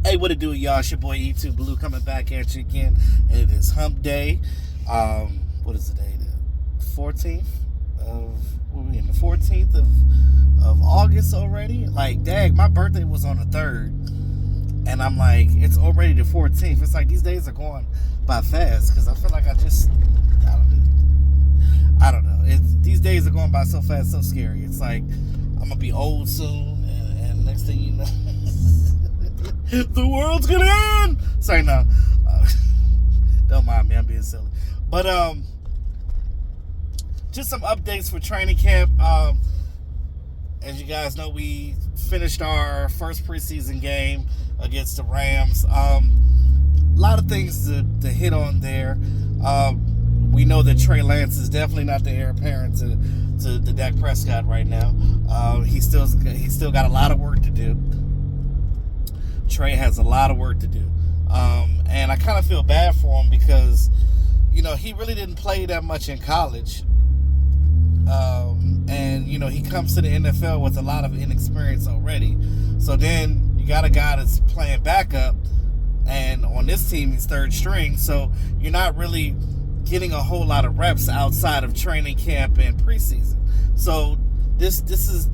Hey, what it do, y'all? It's your boy E2 Blue coming back at you again. And it is Hump Day. What is the day? The 14th of, what are we in? The 14th of August already? Like, dang, my birthday was on the 3rd. And I'm like, it's already the 14th. It's like these days are going by fast because I feel like I don't know. These days are going by so fast, so scary. It's like I'm going to be old soon. And next thing you know, the world's going to end. Sorry, no. Don't mind me. I'm being silly. But just some updates for training camp. As you guys know, we finished our first preseason game against the Rams. A lot of things to hit on there. We know that Trey Lance is definitely not the heir apparent to Dak Prescott right now. He's still got a lot of work to do. Trey has a lot of work to do. And I kind of feel bad for him because, you know, he really didn't play that much in college. And, you know, he comes to the NFL with a lot of inexperience already. So then you got a guy that's playing backup, and on this team he's third string. So you're not really getting a whole lot of reps outside of training camp and preseason. So this is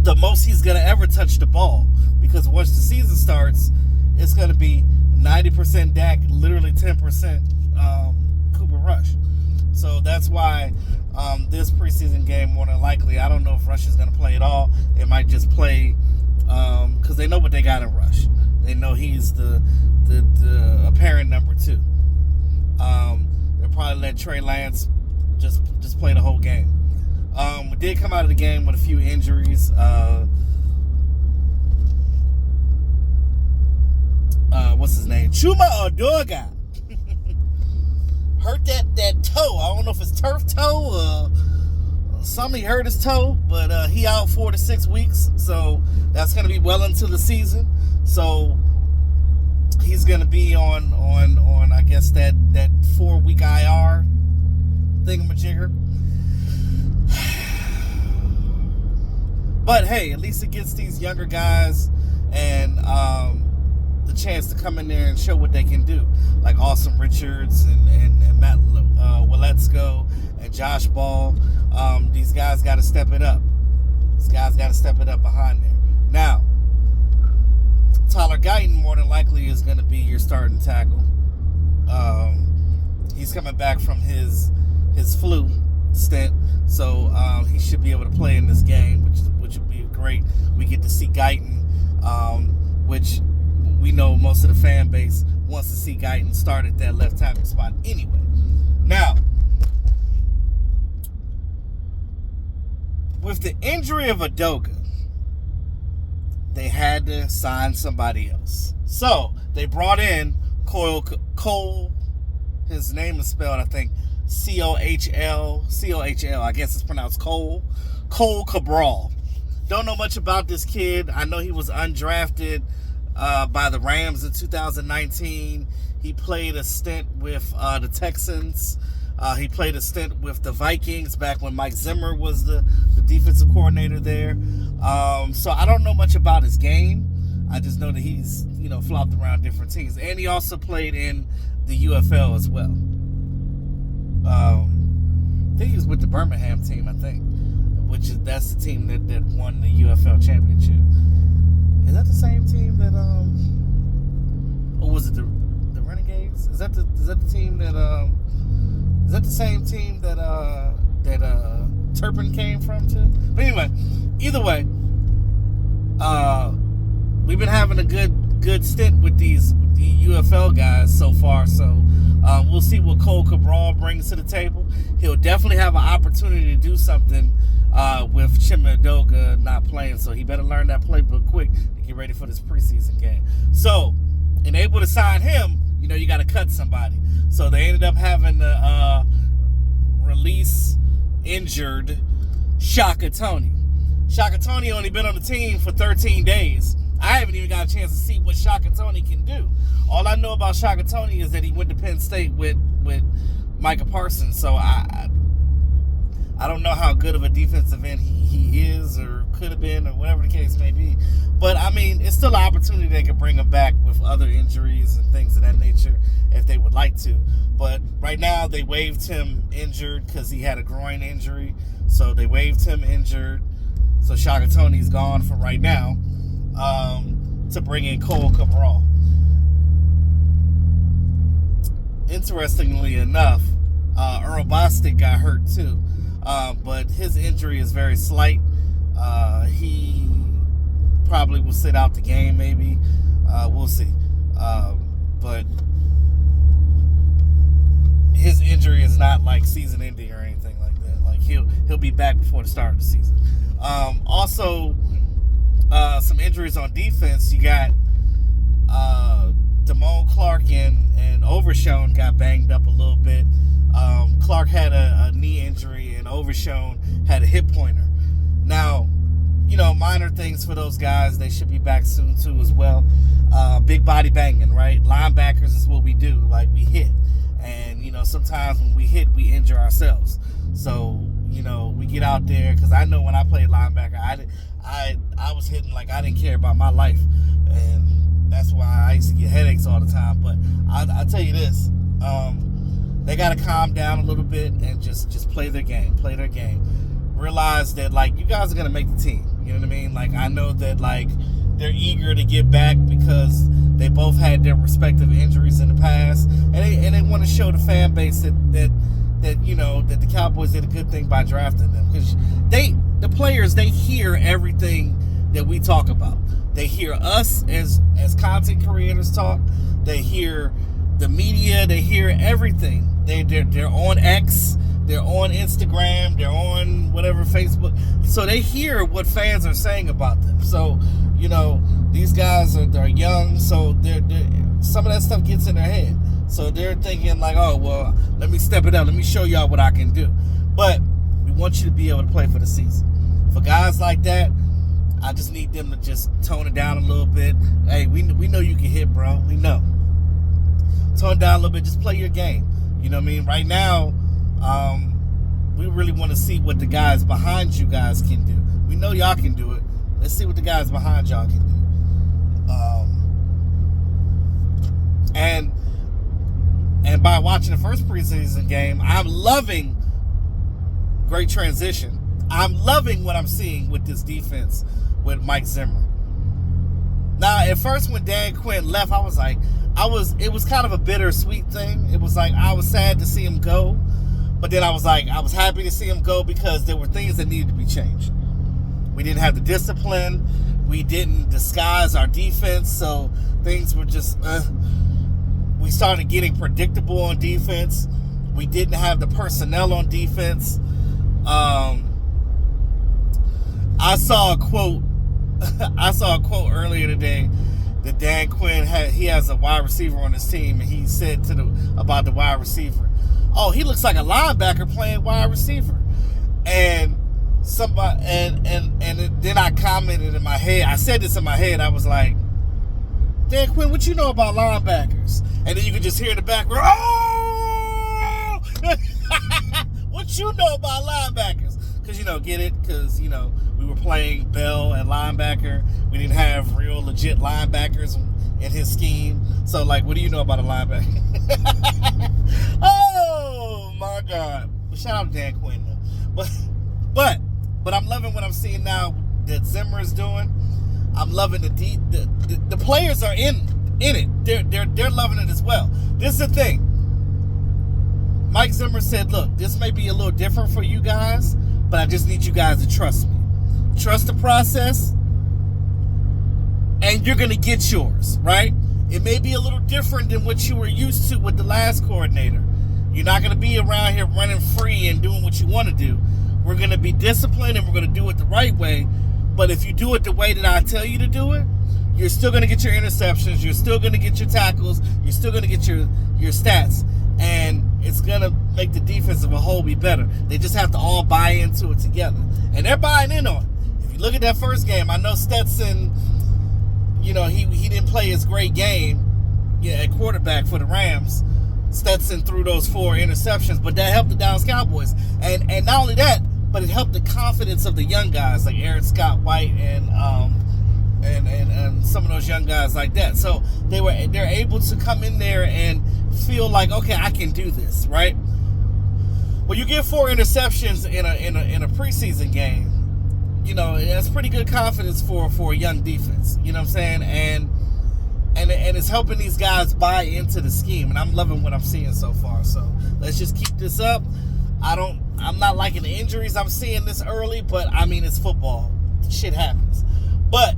the most he's going to ever touch the ball, because once the season starts, it's going to be 90% Dak, literally 10% Cooper Rush. So that's why this preseason game, more than likely, I don't know if Rush is going to play at all. It might just play because they know what they got in Rush. They know he's the apparent number 2. They'll probably let Trey Lance just play the whole game. We did come out of the game with a few injuries. What's his name? Chuma Edoga hurt that toe. I don't know if it's turf toe or something. He hurt his toe, but he out 4 to 6 weeks. So that's going to be well into the season. So he's going to be on I guess that 4-week IR thingamajigger. But hey, at least it gets these younger guys and the chance to come in there and show what they can do, like Awesome Richards and Matt Waletzko and Josh Ball. These guys got to step it up. These guys got to step it up behind there. Now, Tyler Guyton more than likely is going to be your starting tackle. He's coming back from his flu stint, so he should be able to play in this game, which would be great. We get to see Guyton, which we know most of the fan base wants to see Guyton start at that left tackle spot anyway. Now, with the injury of Edoga, they had to sign somebody else. So they brought in Cohl. His name is spelled, I think, Cohl. I guess it's pronounced Cohl Cabral. Don't know much about this kid. I know he was undrafted by the Rams in 2019. He played a stint with the Texans. He played a stint with the Vikings back when Mike Zimmer was the defensive coordinator there. So I don't know much about his game. I just know that he's, you know, flopped around different teams. And he also played in the UFL as well. I think he was with the Birmingham team, I think, that's the team that won the UFL championship. Is that the same team that or was it the Renegades? Is that the team that is that the same team that Turpin came from too? But anyway, either way, we've been having a good stint with the UFL guys so far. So we'll see what Cohl Cabral brings to the table. He'll definitely have an opportunity to do something with Chuma Edoga not playing. So he better learn that playbook quick to get ready for this preseason game. So, and able to sign him, you know, you got to cut somebody. So they ended up having to release injured Shakathan Toney. Shakathan Toney only been on the team for 13 days. I haven't even got a chance to see what Shakathan Toney can do. All I know about Shakathan Toney is that he went to Penn State with Micah Parsons. So I don't know how good of a defensive end he is or could have been or whatever the case may be. But, I mean, it's still an opportunity they could bring him back with other injuries and things of that nature if they would like to. But right now they waived him injured because he had a groin injury. So they waived him injured. So Shakathan Toney's gone for right now to bring in Cohl Cabral. Interestingly enough, Bostick got hurt too. But his injury is very slight. He probably will sit out the game, maybe. We'll see. But his injury is not like season ending or anything like that. Like he'll be back before the start of the season. Also, some injuries on defense. You got Deone Clark and Overshown got banged up a little bit. Clark had a knee injury and Overshown had a hip pointer. Now, minor things for those guys. They should be back soon too as well. Big body banging, right? Linebackers is what we do. Like, we hit. And, sometimes when we hit, we injure ourselves. So, we get out there, because I know when I played linebacker, I was hitting like I didn't care about my life. And that's why I used to get headaches all the time. But I'll tell you this. They got to calm down a little bit and just play their game. Play their game. Realize that, like, you guys are going to make the team. You know what I mean? Like, I know that, like, they're eager to get back because they both had their respective injuries in the past. And they want to show the fan base that the Cowboys did a good thing by drafting them. Because the players, they hear everything that we talk about. They hear us as content creators talk. They hear the media. They hear everything. They're on X. They're on Instagram. They're on whatever, Facebook. So they hear what fans are saying about them. So, these guys are young. So they're some of that stuff gets in their head. So they're thinking like, oh, well, let me step it up. Let me show y'all what I can do. But we want you to be able to play for the season. For guys like that, I just need them to just tone it down a little bit. Hey, we know you can hit, bro. We know. Tone it down a little bit. Just play your game. You know what I mean? Right now, we really want to see what the guys behind you guys can do. We know y'all can do it. Let's see what the guys behind y'all can do. And by watching the first preseason game, I'm loving great transition. I'm loving what I'm seeing with this defense with Mike Zimmer. Now, at first when Dan Quinn left, it was kind of a bittersweet thing. It was like I was sad to see him go, but then I was happy to see him go because there were things that needed to be changed. We didn't have the discipline. We didn't disguise our defense, so things were just we started getting predictable on defense. We didn't have the personnel on defense. I saw a quote earlier today that Dan Quinn has a wide receiver on his team, and he said about the wide receiver, oh, he looks like a linebacker playing wide receiver. And somebody and then I commented in my head. I said this in my head. I was like, Dan Quinn, what you know about linebackers? And then you could just hear in the background, oh! What you know about linebackers? Because, get it? Because, we were playing Bell and linebacker. We didn't have real legit linebackers in his scheme. So, like, what do you know about a linebacker? Oh, my God. But shout out to Dan Quinn, though. But I'm loving what I'm seeing now that Zimmer is doing. I'm loving the players are in it. They're loving it as well. This is the thing. Mike Zimmer said, look, this may be a little different for you guys, but I just need you guys to trust me. Trust the process, and you're going to get yours, right? It may be a little different than what you were used to with the last coordinator. You're not going to be around here running free and doing what you want to do. We're going to be disciplined, and we're going to do it the right way. But if you do it the way that I tell you to do it, you're still going to get your interceptions. You're still going to get your tackles. You're still going to get your stats. And it's going to make the defense as a whole be better. They just have to all buy into it together. And they're buying in on it. If you look at that first game, I know Stetson, he didn't play his great game at quarterback for the Rams. Stetson threw those 4 interceptions, but that helped the Dallas Cowboys. And not only that, but it helped the confidence of the young guys like Aaron Scott White and some of those young guys like that. So they're able to come in there and feel like, okay, I can do this, right? When you get 4 interceptions in a preseason game, you know, that's pretty good confidence for a young defense. You know what I'm saying? And it's helping these guys buy into the scheme, and I'm loving what I'm seeing so far. So let's just keep this up. I'm not liking the injuries I'm seeing this early, but I mean, it's football. Shit happens. But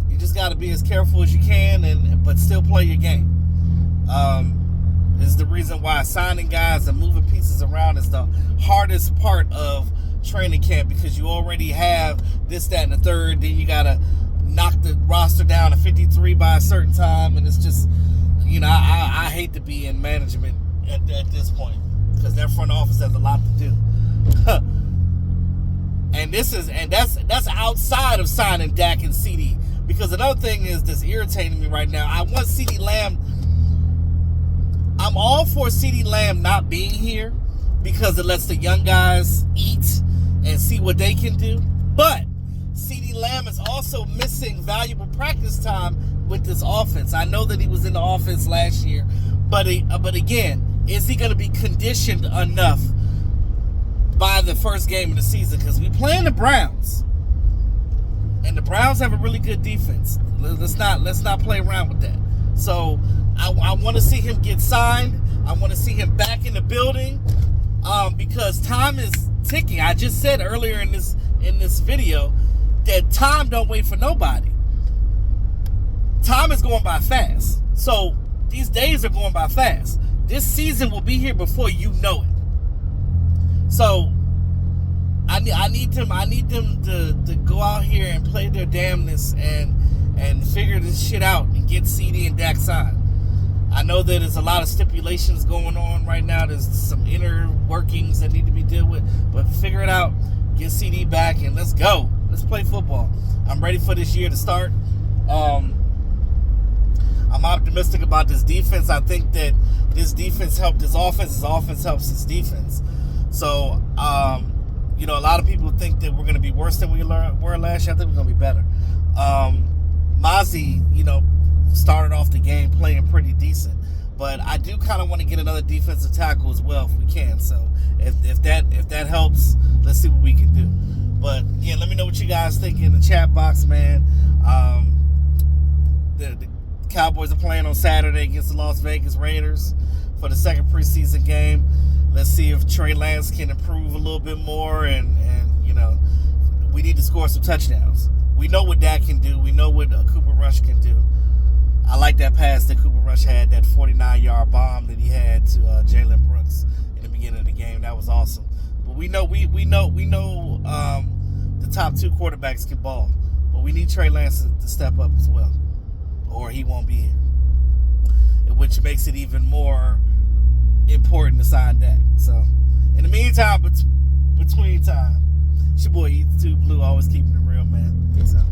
you just got to be as careful as you can, but still play your game. This is the reason why signing guys and moving pieces around is the hardest part of training camp, because you already have this, that, and the third. Then you got to knock the roster down to 53 by a certain time, and it's just, you know, I hate to be in management at this point, because that front office has a lot to do. And that's outside of signing Dak and CD. Because another thing is that's irritating me right now. I want CeeDee Lamb. I'm all for CeeDee Lamb not being here because it lets the young guys eat and see what they can do. But CeeDee Lamb is also missing valuable practice time with this offense. I know that he was in the offense last year, but again, is he going to be conditioned enough by the first game of the season? Because we playing the Browns, and the Browns have a really good defense. Let's not play around with that. So I want to see him get signed. I want to see him back in the building, because time is ticking. I just said earlier in this video that time don't wait for nobody. Time is going by fast. So these days are going by fast. This season will be here before you know it. So I need them to go out here and play their damnness and figure this shit out and get CD and Dak signed. I know that there's a lot of stipulations going on right now. There's some inner workings that need to be dealt with, but figure it out. Get CD back and let's go. Let's play football. I'm ready for this year to start. I'm optimistic about this defense. I think that this defense helped this offense. This offense helps this defense. So, you know, a lot of people think that we're going to be worse than we were last year. I think we're going to be better. Mozzie, you know, started off the game playing pretty decent. But I do kind of want to get another defensive tackle as well if we can. So if that helps, let's see what we can do. But yeah, let me know what you guys think in the chat box, man. The Cowboys are playing on Saturday against the Las Vegas Raiders for the second preseason game. Let's see if Trey Lance can improve a little bit more, and you know, we need to score some touchdowns. We know what Dak can do. We know what Cooper Rush can do. I like that pass that Cooper Rush had, that 49-yard bomb that he had to Jalen Brooks in the beginning of the game. That was awesome. But we know the top 2 quarterbacks can ball, but we need Trey Lance to step up as well, or he won't be here, which makes it even more important to sign Dak. So, in the meantime, between time, it's your boy E2 Blue, always keeping it real, man. Peace out.